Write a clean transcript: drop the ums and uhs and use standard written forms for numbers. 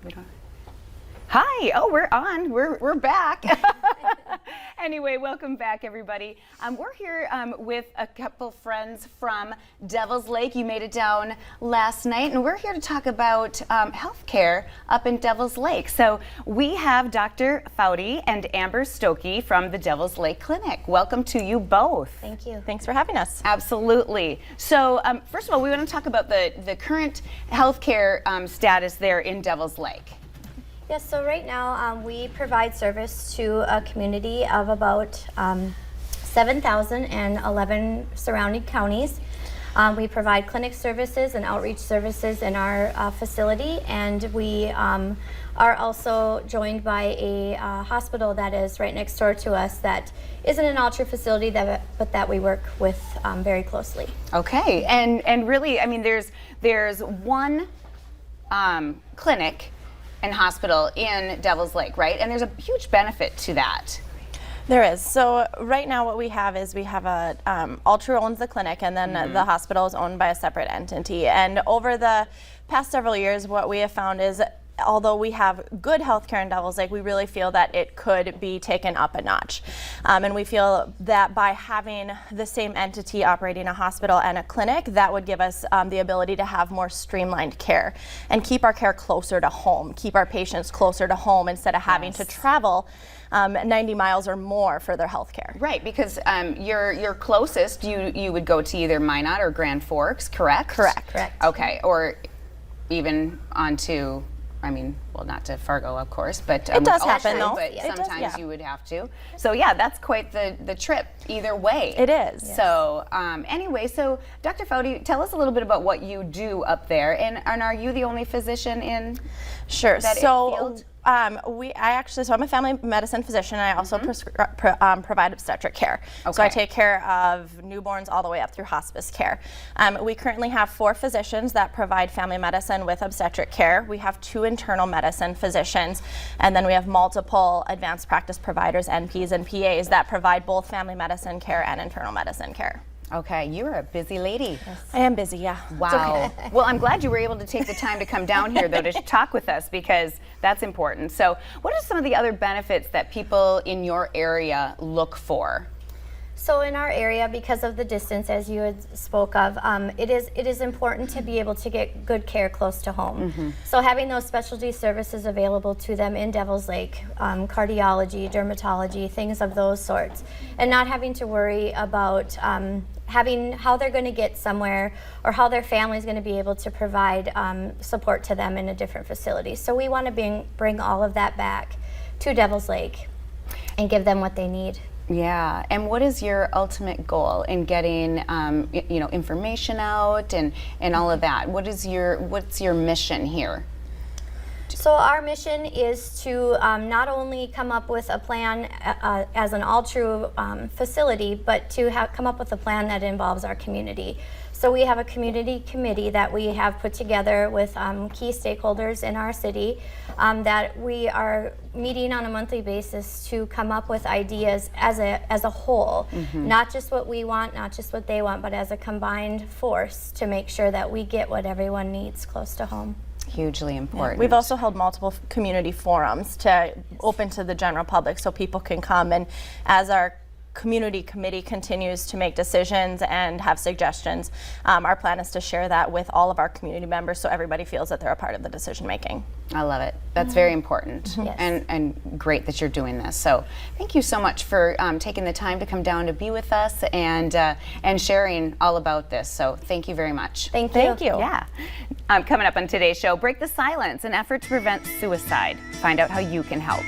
We don't. Hi. Oh, we're on. We're back. Anyway, welcome back, everybody. We're here with a couple friends from Devil's Lake. You made it down last night, and we're here to talk about healthcare up in Devil's Lake. So we have Dr. Fodi and Amber Stokey from the Devil's Lake Clinic. Welcome to you both. Thank you. Thanks for having us. Absolutely. So first of all, we want to talk about the current healthcare status there in Devil's Lake. Yes, so right now we provide service to a community of about 7,011 surrounding counties. We provide clinic services and outreach services in our facility, and we are also joined by a hospital that is right next door to us that isn't an Altru facility, but that we work with very closely. Okay, and really, I mean, there's one clinic and hospital in Devil's Lake, right? And there's a huge benefit to that. There is. So right now what we have is we have a, Altru owns the clinic, and then the hospital is owned by a separate entity. And over the past several years, what we have found is although we have good healthcare in Devil's Lake, we really feel that it could be taken up a notch. And we feel that by having the same entity operating a hospital and a clinic, that would give us the ability to have more streamlined care and keep our care closer to home, keep our patients closer to home instead of having to travel 90 miles or more for their health care. Right, because you're closest, you would go to either Minot or Grand Forks, correct? Correct. Okay, or even onto, I mean, well, not to Fargo, of course, but it does Altru, happen, though. But It does, sometimes yeah. you would have to. So yeah, that's quite the trip either way. It is. Yes. So anyway, so Dr. Fodi, tell us a little bit about what you do up there, and are you the only physician in Sure. that So field? So I'm a family medicine physician. I also provide obstetric care. So I Okay. take care of newborns all the way up through hospice care. We currently have 4 physicians that provide family medicine with obstetric care. We have 2 internal medicine physicians, and then we have multiple advanced practice providers, NPs and PAs, that provide both family medicine care and internal medicine care. Okay, you're a busy lady. I am busy, yeah. Wow. Well, I'm glad you were able to take the time to come down here, though, to talk with us, because that's important. So what are some of the other benefits that people in your area look for? So in our area, because of the distance, as you had spoke of, it is important to be able to get good care close to home. So having those specialty services available to them in Devil's Lake, cardiology, dermatology, things of those sorts, and not having to worry about having how they're going to get somewhere or how their family is going to be able to provide support to them in a different facility. So we want to bring all of that back to Devil's Lake and give them what they need. Yeah, and what is your ultimate goal in getting, information out and all of that? What's your mission here? So our mission is to not only come up with a plan as an Altru facility, but to come up with a plan that involves our community. So we have a community committee that we have put together with key stakeholders in our city that we are meeting on a monthly basis to come up with ideas as a whole, not just what we want, not just what they want, but as a combined force to make sure that we get what everyone needs close to home. Hugely important. We've also held multiple community forums open to the general public so people can come, and as our community committee continues to make decisions and have suggestions, our plan is to share that with all of our community members so everybody feels that they're a part of the decision making. I love it. That's very important. Yes. And great that you're doing this. So thank you so much for taking the time to come down to be with us and sharing all about this. So thank you very much. Thank you. Yeah. Coming up on today's show, Break the Silence, an effort to prevent suicide. Find out how you can help.